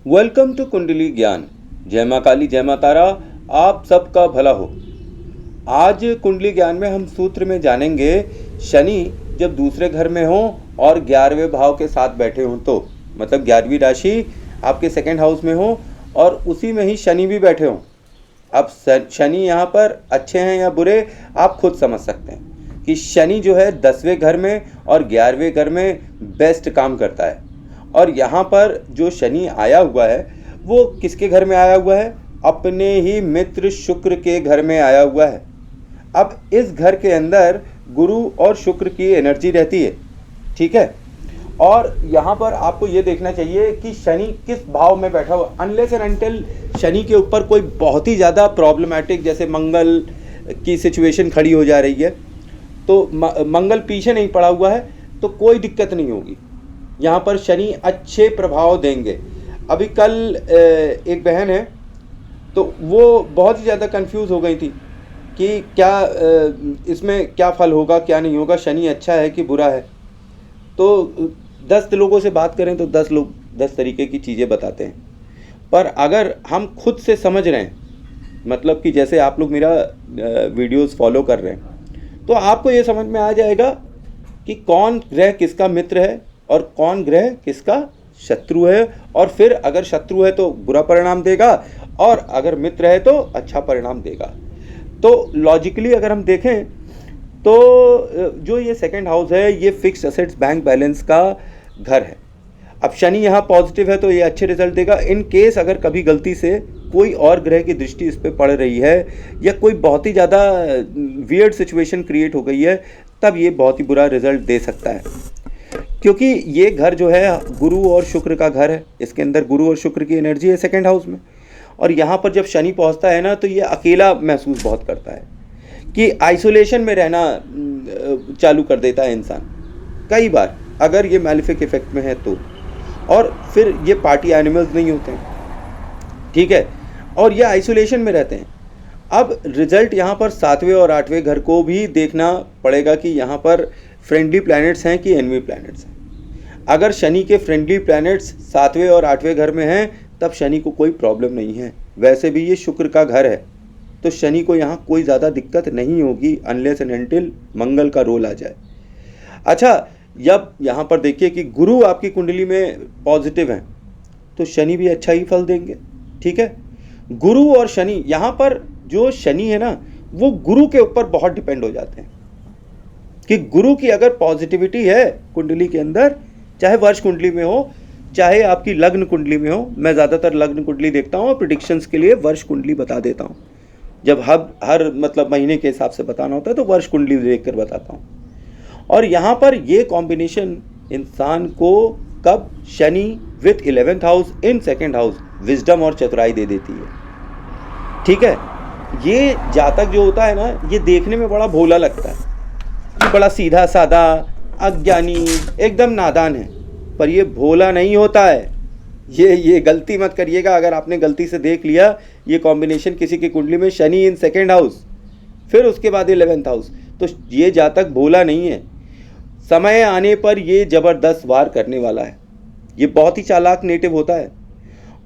Welcome to कुंडली ज्ञान। जय माँ काली, जय माँ तारा, आप सबका भला हो। आज कुंडली ज्ञान में हम सूत्र में जानेंगे शनि जब दूसरे घर में हो और 11वें भाव के साथ बैठे हों तो मतलब 11वीं राशि आपके सेकंड हाउस में हो और उसी में ही शनि भी बैठे हों। अब शनि यहाँ पर अच्छे हैं या बुरे आप खुद समझ सकते हैं कि शनि जो है 10वें घर में और 11वें घर में बेस्ट काम करता है। और यहाँ पर जो शनि आया हुआ है वो किसके घर में आया हुआ है? अपने ही मित्र शुक्र के घर में आया हुआ है। अब इस घर के अंदर गुरु और शुक्र की एनर्जी रहती है, ठीक है। और यहाँ पर आपको ये देखना चाहिए कि शनि किस भाव में बैठा हुआ। अनलेस एंड अनटिल शनि के ऊपर कोई बहुत ही ज़्यादा प्रॉब्लमैटिक जैसे मंगल की सिचुएशन खड़ी हो जा रही है तो मंगल पीछे नहीं पड़ा हुआ है तो कोई दिक्कत नहीं होगी। यहाँ पर शनि अच्छे प्रभाव देंगे। अभी कल एक बहन है तो वो बहुत ही ज़्यादा कंफ्यूज हो गई थी कि क्या इसमें क्या फल होगा क्या नहीं होगा, शनि अच्छा है कि बुरा है। तो 10 लोगों से बात करें तो 10 लोग 10 तरीके की चीज़ें बताते हैं। पर अगर हम खुद से समझ रहे हैं, मतलब कि जैसे आप लोग मेरा वीडियोस फॉलो कर रहे हैं तो आपको ये समझ में आ जाएगा कि कौन ग्रह किसका मित्र है और कौन ग्रह किसका शत्रु है। और फिर अगर शत्रु है तो बुरा परिणाम देगा और अगर मित्र है तो अच्छा परिणाम देगा। तो लॉजिकली अगर हम देखें तो जो ये सेकंड हाउस है ये फिक्स्ड एसेट्स बैंक बैलेंस का घर है। अब शनि यहाँ पॉजिटिव है तो ये अच्छे रिजल्ट देगा। इन केस अगर कभी गलती से कोई और ग्रह की दृष्टि इस पर पड़ रही है या कोई बहुत ही ज़्यादा वियर्ड सिचुएशन क्रिएट हो गई है तब ये बहुत ही बुरा रिजल्ट दे सकता है, क्योंकि ये घर जो है गुरु और शुक्र का घर है। इसके अंदर गुरु और शुक्र की एनर्जी है सेकंड हाउस में। और यहाँ पर जब शनि पहुँचता है ना तो ये अकेला महसूस बहुत करता है कि आइसोलेशन में रहना चालू कर देता है इंसान कई बार अगर ये मैलिफिक इफेक्ट में है तो। और फिर ये पार्टी एनिमल्स नहीं होते हैं, ठीक है, और ये आइसोलेशन में रहते हैं। अब रिजल्ट यहाँ पर 7वें और 8वें घर को भी देखना पड़ेगा कि यहाँ पर फ्रेंडली प्लैनेट्स हैं कि एनमी प्लैनेट्स हैं। अगर शनि के फ्रेंडली प्लैनेट्स 7वें और 8वें घर में हैं तब शनि को कोई प्रॉब्लम नहीं है। वैसे भी ये शुक्र का घर है तो शनि को यहाँ कोई ज़्यादा दिक्कत नहीं होगी अनलेस एंड अनटिल मंगल का रोल आ जाए। अच्छा, जब यहाँ पर देखिए कि गुरु आपकी कुंडली में पॉजिटिव हैं तो शनि भी अच्छा ही फल देंगे, ठीक है। गुरु और शनि, यहाँ पर जो शनि है ना वो गुरु के ऊपर बहुत डिपेंड हो जाते हैं कि गुरु की अगर पॉजिटिविटी है कुंडली के अंदर, चाहे वर्ष कुंडली में हो चाहे आपकी लग्न कुंडली में हो। मैं ज़्यादातर लग्न कुंडली देखता हूँ और प्रिडिक्शंस के लिए वर्ष कुंडली बता देता हूँ। जब हर मतलब महीने के हिसाब से बताना होता है तो वर्ष कुंडली देख कर बताता हूँ। और यहाँ पर ये कॉम्बिनेशन इंसान को कब Shani with 11th house in second house wisdom और चतुराई दे देती है, ठीक है। ये जातक जो होता है ना ये देखने में बड़ा भोला लगता है, ये बड़ा सीधा साधा अज्ञानी एकदम नादान है, पर ये भोला नहीं होता है। ये गलती मत करिएगा। अगर आपने गलती से देख लिया ये कॉम्बिनेशन किसी की कुंडली में शनि इन सेकेंड हाउस फिर उसके बाद 11th हाउस, तो ये जातक भोला नहीं है। समय आने पर ये ज़बरदस्त वार करने वाला है। ये बहुत ही चालाक नेटिव होता है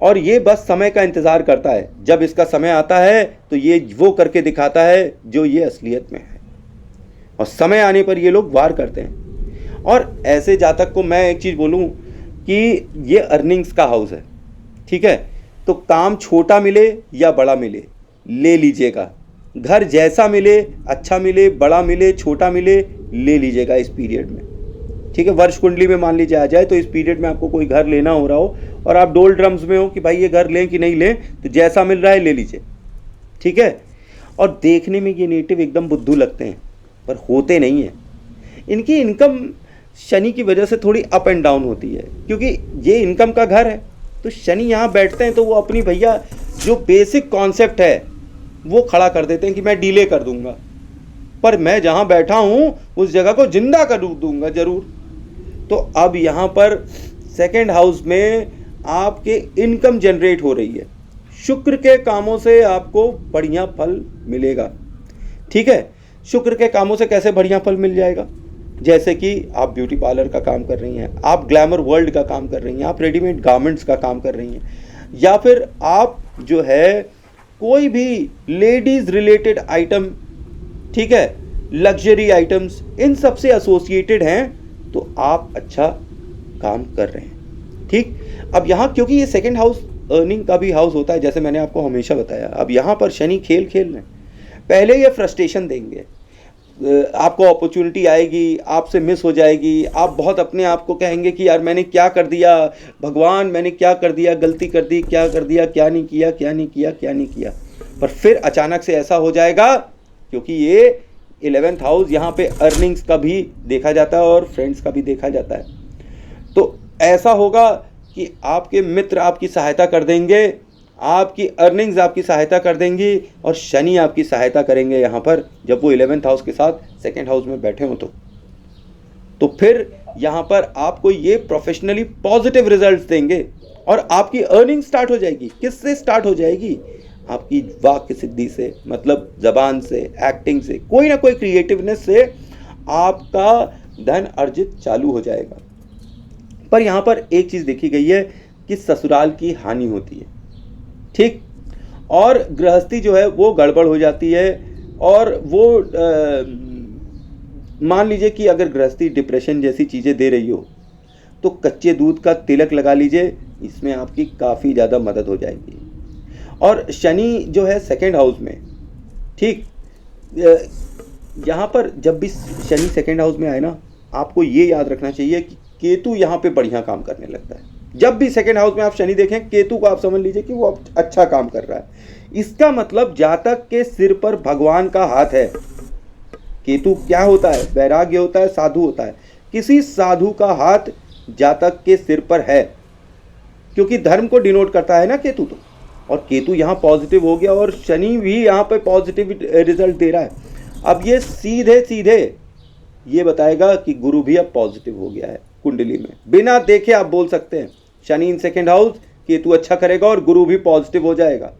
और ये बस समय का इंतज़ार करता है। जब इसका समय आता है तो ये वो करके दिखाता है जो ये असलियत में है और समय आने पर ये लोग वार करते हैं। और ऐसे जातक को मैं एक चीज़ बोलूँ कि ये अर्निंग्स का हाउस है, ठीक है। तो काम छोटा मिले या बड़ा मिले ले लीजिएगा। घर जैसा मिले, अच्छा मिले, बड़ा मिले, छोटा मिले, ले लीजिएगा इस पीरियड में, ठीक है। वर्ष कुंडली में मान लीजिए आ जाए तो इस पीरियड में आपको कोई घर लेना हो रहा हो और आप डोल ड्रम्स में हो कि भाई ये घर लें कि नहीं लें, तो जैसा मिल रहा है ले लीजिए, ठीक है। और देखने में ये नेटिव एकदम बुद्धू लगते हैं पर होते नहीं हैं। इनकी इनकम शनि की वजह से थोड़ी अप एंड डाउन होती है क्योंकि ये इनकम का घर है। तो शनि यहाँ बैठते हैं तो वो अपनी भैया जो बेसिक कॉन्सेप्ट है वो खड़ा कर देते हैं कि मैं डीले कर दूंगा, पर मैं जहाँ बैठा हूँ उस जगह को जिंदा कर दूंगा ज़रूर। तो अब यहाँ पर सेकंड हाउस में आपके इनकम जनरेट हो रही है, शुक्र के कामों से आपको बढ़िया फल मिलेगा, ठीक है। शुक्र के कामों से कैसे बढ़िया फल मिल जाएगा? जैसे कि आप ब्यूटी पार्लर का काम कर रही हैं, आप ग्लैमर वर्ल्ड का काम कर रही हैं, आप रेडीमेड गारमेंट्स का काम कर रही हैं, या फिर आप जो है कोई भी लेडीज रिलेटेड आइटम, ठीक है, लग्जरी आइटम्स, इन सब से एसोसिएटेड हैं तो आप अच्छा काम कर रहे हैं। ठीक, अब यहाँ क्योंकि ये सेकंड हाउस अर्निंग का भी हाउस होता है, जैसे मैंने आपको हमेशा बताया, अब यहाँ पर शनि खेल खेल रहे हैं। पहले ये फ्रस्ट्रेशन देंगे, आपको अपॉर्चुनिटी आएगी, आपसे मिस हो जाएगी, आप बहुत अपने आप को कहेंगे कि यार मैंने क्या कर दिया, भगवान मैंने क्या कर दिया, गलती कर दी, क्या कर दिया, क्या नहीं किया, क्या नहीं किया, क्या नहीं किया। पर फिर अचानक से ऐसा हो जाएगा, क्योंकि ये 11th हाउस यहाँ पे अर्निंग्स का भी देखा जाता है और फ्रेंड्स का भी देखा जाता है। तो ऐसा होगा कि आपके मित्र आपकी सहायता कर देंगे, आपकी अर्निंग्स आपकी सहायता कर देंगी और शनि आपकी सहायता करेंगे यहाँ पर, जब वो 11th हाउस के साथ सेकंड हाउस में बैठे हो। तो फिर यहाँ पर आपको ये प्रोफेशनली पॉजिटिव रिजल्ट्स देंगे और आपकी अर्निंग स्टार्ट हो जाएगी। किससे स्टार्ट हो जाएगी? आपकी वाक्य सिद्धि से, मतलब जबान से, एक्टिंग से, कोई ना कोई क्रिएटिवनेस से आपका धन अर्जित चालू हो जाएगा। पर यहाँ पर एक चीज़ देखी गई है कि ससुराल की हानि होती है, ठीक, और गृहस्थी जो है वो गड़बड़ हो जाती है। और वो मान लीजिए कि अगर गृहस्थी डिप्रेशन जैसी चीज़ें दे रही हो तो कच्चे दूध का तिलक लगा लीजिए, इसमें आपकी काफ़ी ज़्यादा मदद हो जाएगी। और शनि जो है सेकंड हाउस में, ठीक, यहाँ पर जब भी शनि सेकंड हाउस में आए ना, आपको ये याद रखना चाहिए कि केतु यहाँ पे बढ़िया काम करने लगता है। जब भी सेकंड हाउस में आप शनि देखें, केतु को आप समझ लीजिए कि वो अच्छा काम कर रहा है। इसका मतलब जातक के सिर पर भगवान का हाथ है। केतु क्या होता है? वैराग्य होता है, साधु होता है। किसी साधु का हाथ जातक के सिर पर है, क्योंकि धर्म को डिनोट करता है ना केतु। तो और केतु यहाँ पॉजिटिव हो गया और शनि भी यहाँ पे पॉजिटिव रिजल्ट दे रहा है। अब ये सीधे सीधे ये बताएगा कि गुरु भी अब पॉजिटिव हो गया है कुंडली में। बिना देखे आप बोल सकते हैं Shani in second house, Ketu अच्छा करेगा और गुरु भी पॉजिटिव हो जाएगा।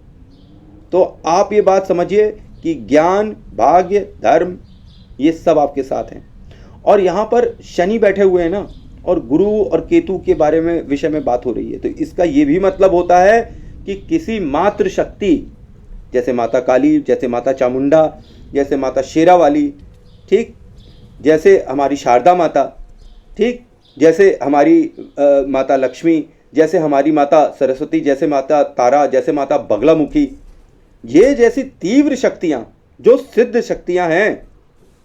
तो आप ये बात समझिए कि ज्ञान, भाग्य, धर्म, ये सब आपके साथ हैं। और यहाँ पर शनि बैठे हुए हैं ना, और गुरु और केतु के बारे में विषय में बात हो रही है, तो इसका ये भी मतलब होता है कि किसी मातृ शक्ति, जैसे माता काली, जैसे माता चामुंडा, जैसे माता शेरावाली, ठीक, जैसे हमारी शारदा माता, ठीक, जैसे हमारी माता लक्ष्मी, जैसे हमारी माता सरस्वती, जैसे माता तारा, जैसे माता बगलामुखी, ये जैसी तीव्र शक्तियाँ जो सिद्ध शक्तियाँ हैं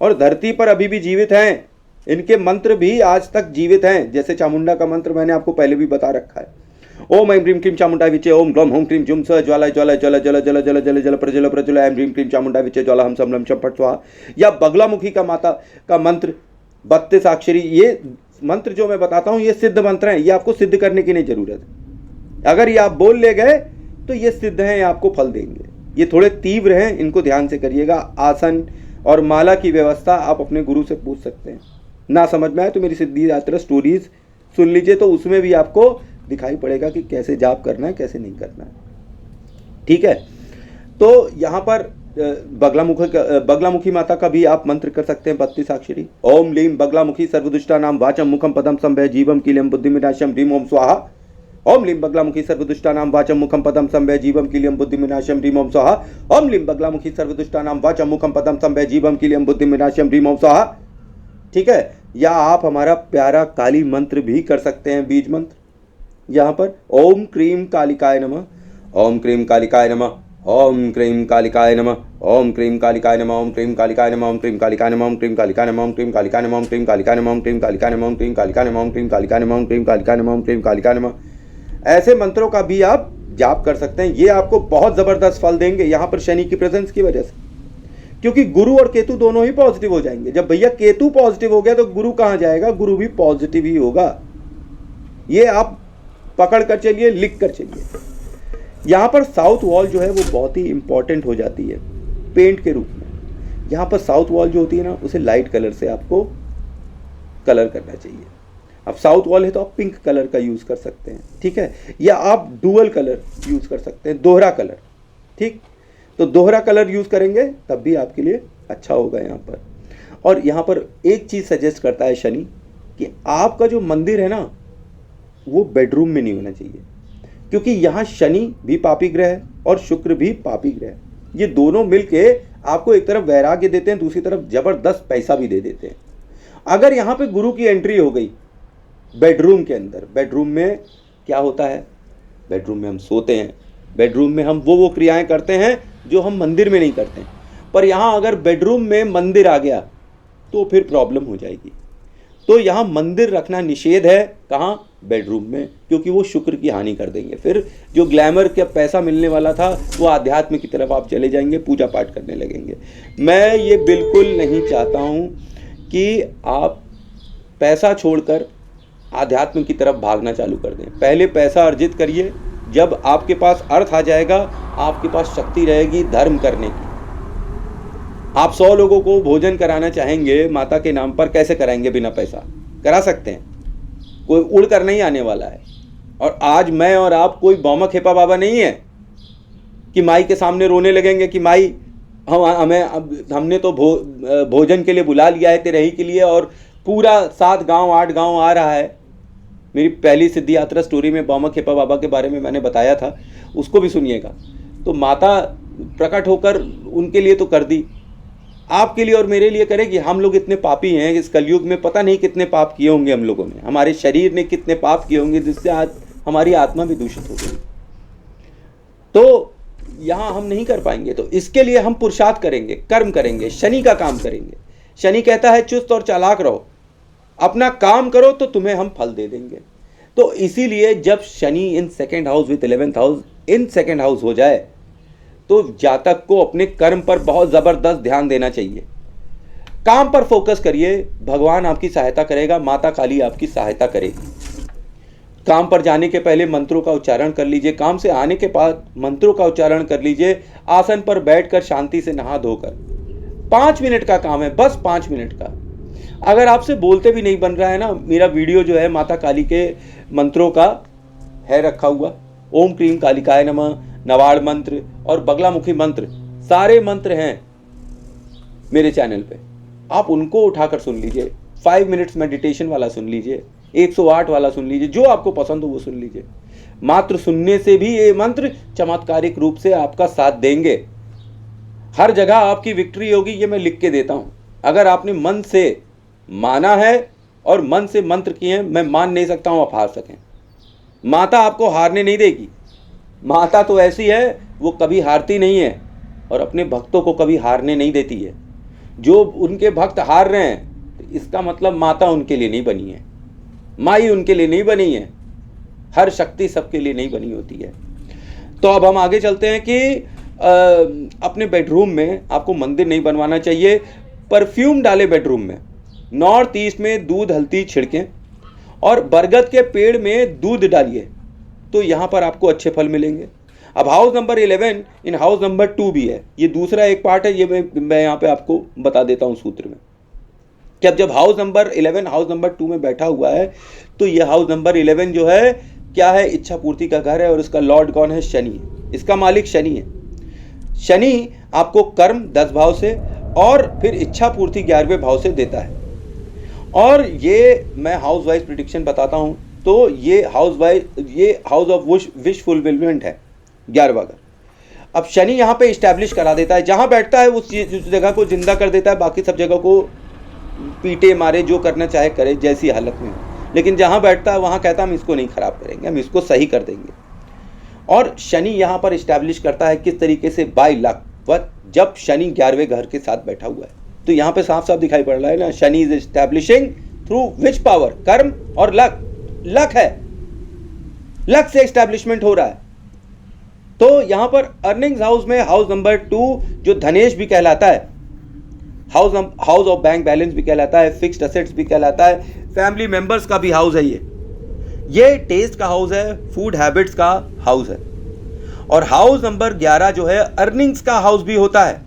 और धरती पर अभी भी जीवित हैं, इनके मंत्र भी आज तक जीवित हैं। जैसे चामुंडा का मंत्र मैंने आपको पहले भी बता रखा है, ओम ऐं ह्रीं क्लीं चामुंडा विचे, ओम ग्लौम हुम क्लीं जुम स ज्वाला ज्वाला जल जल जल जल जल जल प्रज्वल प्रज्वल, ऐं ह्रीं क्लीं चामुंडा विचे ज्वाला हम सम लम चम फट स्वाहा। या बगलामुखी का माता का मंत्र 32 अक्षरी, ये मंत्र जो मैं बताता हूँ ये सिद्ध मंत्र हैं, ये आपको सिद्ध करने की नहीं जरूरत है। अगर ये आप बोल ले गए तो ये सिद्ध हैं, ये आपको फल देंगे। ये थोड़े तीव्र हैं, इनको ध्यान से करिएगा। आसन और माला की व्यवस्था आप अपने गुरु से पूछ सकते हैं। ना समझ में आए तो मेरी सिद्धि यात्रा स्टोरीज सुन लीजिए, तो उसमें भी आपको दिखाई पड़ेगा कि कैसे जाप करना है, कैसे नहीं करना है, ठीक है। तो यहाँ पर बगलामुखी माता का भी आप मंत्र कर सकते हैं 32 अक्षरी। ओम लीम बगलामुखी सर्वदुष्टा नाम वाचम मुखम पदम संभय जीवम कीलम बुद्धि विनाशम ह्रीम ओम स्वाहा। ओम लीम बगलामुखी सर्वदुष्टा नाम वाचम मुखम पदम संभय जीवम कीलम बुद्धि विनाशम ह्रीम ओम स्वाहा। ओम लीम बगलामुखी सर्वदुष्टा नाम वाचम मुखम पदम संभय जीवम कीलम बुद्धि विनाशम ह्रीम ओम स्वाहा, ठीक है। या आप हमारा प्यारा काली मंत्र भी कर सकते हैं, बीज मंत्र। यहाँ पर ओम क्रीम कालिकाय नमः, ओम क्रीम कालिकाय नमः, ओम क्रीम कालिकाय नमः, ओम क्रीम कालिकाय नमः, ओम क्रीम कालिकाय नमः, ओम क्रीम कालिकाय नमः, ओम क्रीम कालिकाय नमः, ओम क्रीम कालिकाय नमः, ओम क्रीम कालिकाय नमः, ओम क्रीम कालिकाय नमः, ओम क्रीम कालिकाय नमः, ओम क्रीम कालिकाय नमः, ओम क्रीम कालिकाय नमः, ओम क्रीम कालिकाय नमः। ऐसे मंत्रों का भी आप जाप कर सकते हैं, ये आपको बहुत जबरदस्त फल देंगे यहाँ पर शनि की प्रेजेंस की वजह से, क्योंकि गुरु और केतु दोनों ही पॉजिटिव हो जाएंगे। जब भैया केतु पॉजिटिव हो गया तो गुरु कहाँ जाएगा? गुरु भी पॉजिटिव ही होगा। ये आप पकड़ कर चलिए, लिख कर चलिए। यहाँ पर साउथ वॉल जो है वो बहुत ही इंपॉर्टेंट हो जाती है पेंट के रूप में। यहाँ पर साउथ वॉल जो होती है ना, उसे लाइट कलर से आपको कलर करना चाहिए। अब साउथ वॉल है तो आप पिंक कलर का यूज़ कर सकते हैं, ठीक है, या आप डुअल कलर यूज़ कर सकते हैं, दोहरा कलर, ठीक। तो दोहरा कलर यूज़ करेंगे तब भी आपके लिए अच्छा होगा यहाँ पर। और यहाँ पर एक चीज़ सजेस्ट करता है शनि कि आपका जो मंदिर है ना, वो बेडरूम में नहीं होना चाहिए, क्योंकि यहाँ शनि भी पापी ग्रह है और शुक्र भी पापी ग्रह है। ये दोनों मिलके आपको एक तरफ वैराग्य देते हैं, दूसरी तरफ जबरदस्त पैसा भी दे देते हैं। अगर यहाँ पे गुरु की एंट्री हो गई बेडरूम के अंदर, बेडरूम में क्या होता है? बेडरूम में हम सोते हैं, बेडरूम में हम वो क्रियाएं करते हैं जो हम मंदिर में नहीं करते हैं। पर यहाँ अगर बेडरूम में मंदिर आ गया तो फिर प्रॉब्लम हो जाएगी। तो यहाँ मंदिर रखना निषेध है। कहाँ? बेडरूम में, क्योंकि वो शुक्र की हानि कर देंगे। फिर जो ग्लैमर का पैसा मिलने वाला था वो आध्यात्म की तरफ आप चले जाएंगे, पूजा पाठ करने लगेंगे। मैं ये बिल्कुल नहीं चाहता हूँ कि आप पैसा छोड़कर आध्यात्म की तरफ भागना चालू कर दें। पहले पैसा अर्जित करिए, जब आपके पास अर्थ आ जाएगा आपके पास शक्ति रहेगी धर्म करने की। आप 100 लोगों को भोजन कराना चाहेंगे माता के नाम पर, कैसे कराएंगे? बिना पैसा करा सकते हैं? कोई उड़ कर नहीं आने वाला है। और आज मैं और आप कोई बौमा खेपा बाबा नहीं है कि माई के सामने रोने लगेंगे कि माई हमने तो भोजन के लिए बुला लिया है तेरे ही के लिए, और पूरा 7 गांव 8 गांव आ रहा है। मेरी पहली सिद्धि यात्रा स्टोरी में बौमा खेपा बाबा के बारे में मैंने बताया था, उसको भी सुनिएगा। तो माता प्रकट होकर उनके लिए तो कर दी, आपके लिए और मेरे लिए करेगी। हम लोग इतने पापी हैं इस कलयुग में, पता नहीं कितने पाप किए होंगे हम लोगों ने, हमारे शरीर ने कितने पाप किए होंगे जिससे आज हमारी आत्मा भी दूषित हो गई। तो यहाँ हम नहीं कर पाएंगे। तो इसके लिए हम पुरुषार्थ करेंगे, कर्म करेंगे, शनि का काम करेंगे। शनि कहता है चुस्त और चालाक रहो, अपना काम करो तो तुम्हें हम फल दे देंगे। तो इसीलिए जब Shani in second house with 11th house in second house हो जाए तो जातक को अपने कर्म पर बहुत जबरदस्त ध्यान देना चाहिए। काम पर फोकस करिए, भगवान आपकी सहायता करेगा, माता काली आपकी सहायता करेगी। काम पर जाने के पहले मंत्रों का उच्चारण कर लीजिए, काम से आने के बाद मंत्रों का उच्चारण कर लीजिए, आसन पर बैठकर शांति से नहा धोकर। 5 मिनट का काम है, बस 5 मिनट का। अगर आपसे बोलते भी नहीं बन रहा है ना, मेरा वीडियो जो है माता काली के मंत्रों का है रखा हुआ, ओम क्रीम कालिकाय नमः, नवाड़ मंत्र और बगलामुखी मंत्र, सारे मंत्र हैं मेरे चैनल पे। आप उनको उठाकर सुन लीजिए, 5 मिनट्स मेडिटेशन वाला सुन लीजिए, 108 वाला सुन लीजिए, जो आपको पसंद हो वो सुन लीजिए। मात्र सुनने से भी ये मंत्र चमत्कारिक रूप से आपका साथ देंगे। हर जगह आपकी विक्ट्री होगी, ये मैं लिख के देता हूं। अगर आपने मन से माना है और मन से मंत्र किए हैं, मैं मान नहीं सकता हूं आप हार सकें। माता आपको हारने नहीं देगी। माता तो ऐसी है, वो कभी हारती नहीं है और अपने भक्तों को कभी हारने नहीं देती है। जो उनके भक्त हार रहे हैं तो इसका मतलब माता उनके लिए नहीं बनी है, माई उनके लिए नहीं बनी है। हर शक्ति सबके लिए नहीं बनी होती है। तो अब हम आगे चलते हैं कि अपने बेडरूम में आपको मंदिर नहीं बनवाना चाहिए। परफ्यूम डाले बेडरूम में, नॉर्थ ईस्ट में दूध हल्दी छिड़कें और बरगद के पेड़ में दूध डालिए, तो यहाँ पर आपको अच्छे फल मिलेंगे। अब house number 11 in house number 2 भी है, ये दूसरा एक पार्ट है, ये मैं यहाँ पे आपको बता देता हूँ सूत्र में कि अब जब हाउस नंबर 11 हाउस नंबर 2 में बैठा हुआ है तो ये हाउस नंबर 11 जो है क्या है? इच्छा पूर्ति का घर है और इसका लॉर्ड कौन है? शनि, इसका मालिक शनि है। शनि आपको कर्म 10 भाव से और फिर इच्छा पूर्ति 11वें भाव से देता है। और ये मैं हाउस वाइज प्रिडिक्शन बताता हूँ, तो ये हाउस ऑफ विश फुलफिलमेंट है 11वां घर। अब शनि यहाँ पे इस्टेब्लिश करा देता है, जहाँ बैठता है उस जगह को जिंदा कर देता है, बाकी सब जगह को पीटे मारे जो करना चाहे करे जैसी हालत में, लेकिन जहाँ बैठता है वहाँ कहता है हम इसको नहीं खराब करेंगे, हम इसको सही कर देंगे। और शनि यहाँ पर इस्टेब्लिश करता है किस तरीके से? By luck. जब शनि 11वें घर के साथ बैठा हुआ है तो यहाँ पे साफ साफ दिखाई पड़ रहा है ना, Shani is establishing through which power? कर्म और लक। लक है, लक से एस्टैब्लिशमेंट हो रहा है। तो यहां पर अर्निंग्स हाउस में हाउस नंबर 2 जो धनेश भी कहलाता है, हाउस ऑफ बैंक बैलेंस भी कहलाता है, फिक्स्ड असेट्स भी कहलाता है, फैमिली मेंबर्स का भी हाउस है। ये टेस्ट का हाउस है, फूड हैबिट्स का हाउस है। और हाउस नंबर 11 जो है अर्निंग्स का हाउस भी होता है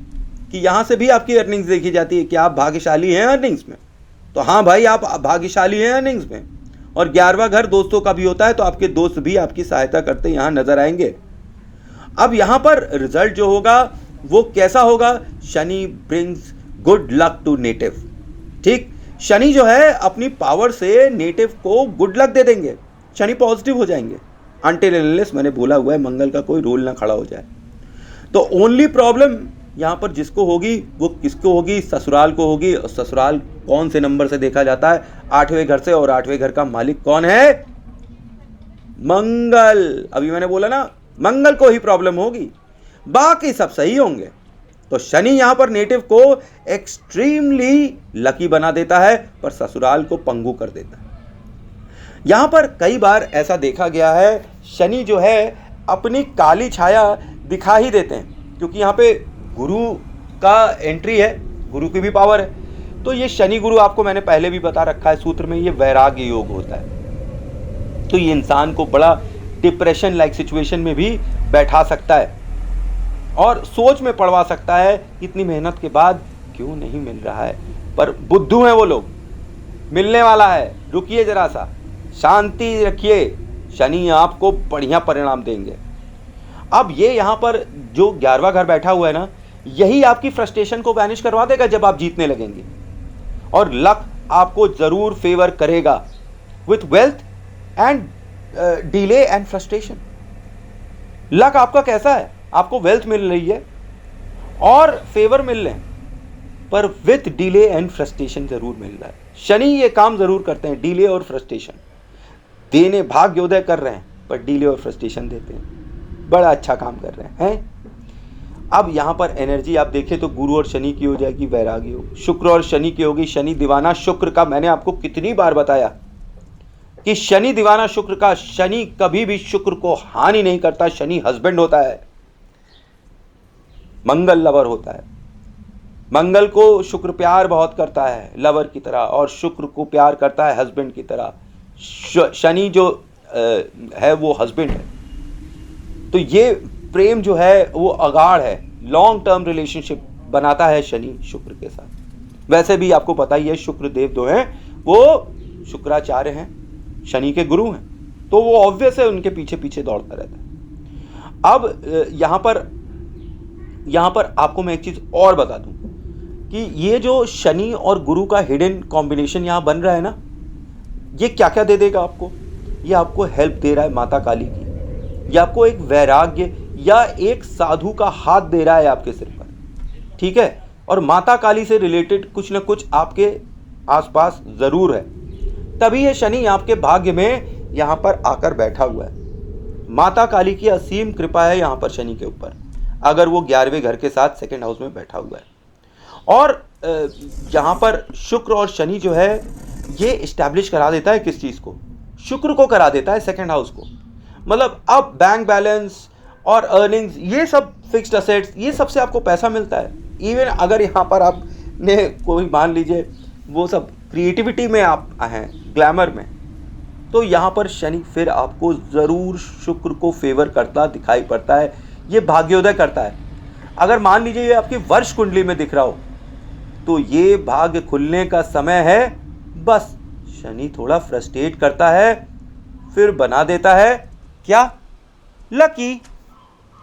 कि यहां से भी आपकी अर्निंग्स देखी जाती है कि आप भाग्यशाली हैं अर्निंग्स में। तो हाँ भाई, आप भाग्यशाली हैं अर्निंग्स में। और 11वां घर दोस्तों का भी होता है, तो आपके दोस्त भी आपकी सहायता करते यहां नजर आएंगे। अब यहां पर रिजल्ट जो होगा वो कैसा होगा? Shani brings good luck to native. ठीक, शनि जो है अपनी पावर से नेटिव को गुड लक दे देंगे, शनि पॉजिटिव हो जाएंगे। अनटिल अनलेस मैंने बोला हुआ है मंगल का कोई रोल ना खड़ा हो जाए। तो ओनली प्रॉब्लम यहाँ पर जिसको होगी वो किसको होगी, ससुराल को होगी। और ससुराल कौन से नंबर से देखा जाता है, 8वें घर से, और 8वें घर का मालिक कौन है, मंगल। अभी मैंने बोला ना मंगल को ही प्रॉब्लम होगी, बाकी सब सही होंगे। तो शनि यहां पर नेटिव को एक्सट्रीमली लकी बना देता है, पर ससुराल को पंगु कर देता है। यहां पर कई बार ऐसा देखा गया है, शनि जो है अपनी काली छाया दिखा ही देते हैं, क्योंकि यहां पे गुरु का एंट्री है, गुरु की भी पावर है। तो ये शनि गुरु आपको मैंने पहले भी बता रखा है सूत्र में, ये वैराग्य योग होता है। तो ये इंसान को बड़ा डिप्रेशन लाइक सिचुएशन में भी बैठा सकता है और सोच में पड़वा सकता है, इतनी मेहनत के बाद क्यों नहीं मिल रहा है। पर बुद्धू हैं वो लोग, मिलने वाला है, रुकिए जरा सा, शांति रखिए, शनि आपको बढ़िया परिणाम देंगे। अब ये यहाँ पर जो 11वां घर बैठा हुआ है ना, यही आपकी फ्रस्ट्रेशन को वैनिश करवा देगा जब आप जीतने लगेंगे, और लक आपको जरूर फेवर करेगा with wealth and delay and frustration. Luck आपका कैसा है, आपको वेल्थ मिल रही है और फेवर मिल रहे हैं, पर विथ डिले एंड फ्रस्ट्रेशन जरूर मिल रहा है। शनि ये काम जरूर करते हैं, डिले और फ्रस्ट्रेशन देने, भाग्योदय कर रहे हैं पर डिले और फ्रस्ट्रेशन देते हैं, बड़ा अच्छा काम कर रहे हैं। अब यहां पर एनर्जी आप देखें तो गुरु और शनि की हो जाएगी वैराग्य योग, शुक्र और शनि की होगी शनि दीवाना शुक्र का। मैंने आपको कितनी बार बताया कि शनि दीवाना शुक्र का, शनि कभी भी शुक्र को हानि नहीं करता। शनि हस्बैंड होता है, मंगल लवर होता है। मंगल को शुक्र प्यार बहुत करता है लवर की तरह, और शुक्र को प्यार करता है हस्बैंड की तरह। शनि जो है वो हस्बैंड है। तो ये प्रेम जो है वो अगाढ़ है, लॉन्ग टर्म रिलेशनशिप बनाता है शनि शुक्र के साथ। वैसे भी आपको पता ही है शुक्र देव दो हैं, वो शुक्राचार्य हैं, शनि के गुरु हैं, तो वो ऑब्वियस है उनके पीछे पीछे दौड़ता रहता है। अब यहाँ पर आपको मैं एक चीज और बता दूं कि ये जो शनि और गुरु का हिडन कॉम्बिनेशन यहाँ बन रहा है ना, ये क्या क्या दे देगा आपको। ये आपको हेल्प दे रहा है माता काली की, ये आपको एक वैराग्य या एक साधु का हाथ दे रहा है आपके सिर पर, ठीक है। और माता काली से रिलेटेड कुछ ना कुछ आपके आसपास जरूर है, तभी ये शनि आपके भाग्य में यहाँ पर आकर बैठा हुआ है। माता काली की असीम कृपा है यहाँ पर शनि के ऊपर, अगर वो 11वें घर के साथ सेकेंड हाउस में बैठा हुआ है। और यहाँ पर शुक्र और शनि जो है ये इस्टेब्लिश करा देता है किस चीज़ को, शुक्र को करा देता है सेकेंड हाउस को। मतलब अब बैंक बैलेंस और अर्निंग्स, ये सब फिक्स्ड असेट्स, ये सबसे आपको पैसा मिलता है। इवन अगर यहाँ पर आपने कोई मान लीजिए वो सब क्रिएटिविटी में आप हैं, ग्लैमर में, तो यहाँ पर शनि फिर आपको ज़रूर शुक्र को फेवर करता दिखाई पड़ता है, ये भाग्योदय करता है। अगर मान लीजिए ये आपकी वर्ष कुंडली में दिख रहा हो तो ये भाग्य खुलने का समय है। बस शनि थोड़ा फ्रस्ट्रेट करता है, फिर बना देता है क्या, lucky,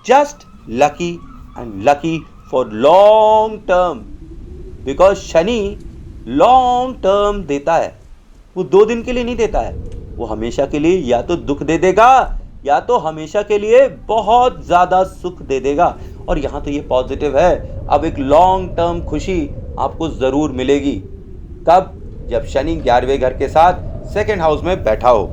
just lucky and lucky for long term, because Shani long term देता है, वो 2 दिन के लिए नहीं देता है, वो हमेशा के लिए या तो दुख दे देगा या तो हमेशा के लिए बहुत ज्यादा सुख दे देगा। और यहां तो ये पॉजिटिव है, अब एक लॉन्ग टर्म खुशी आपको जरूर मिलेगी। कब, जब शनि 11वें घर के साथ सेकेंड हाउस में बैठा हो।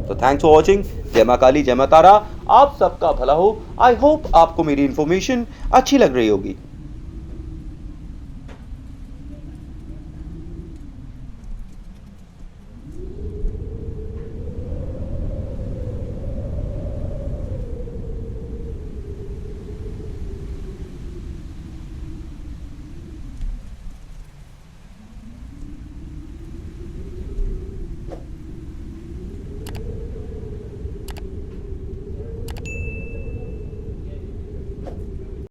तो थैंक्स फॉर वॉचिंग। जय मां काली, जय मां तारा, आप सबका भला हो। आई होप आपको मेरी इंफॉर्मेशन अच्छी लग रही होगी।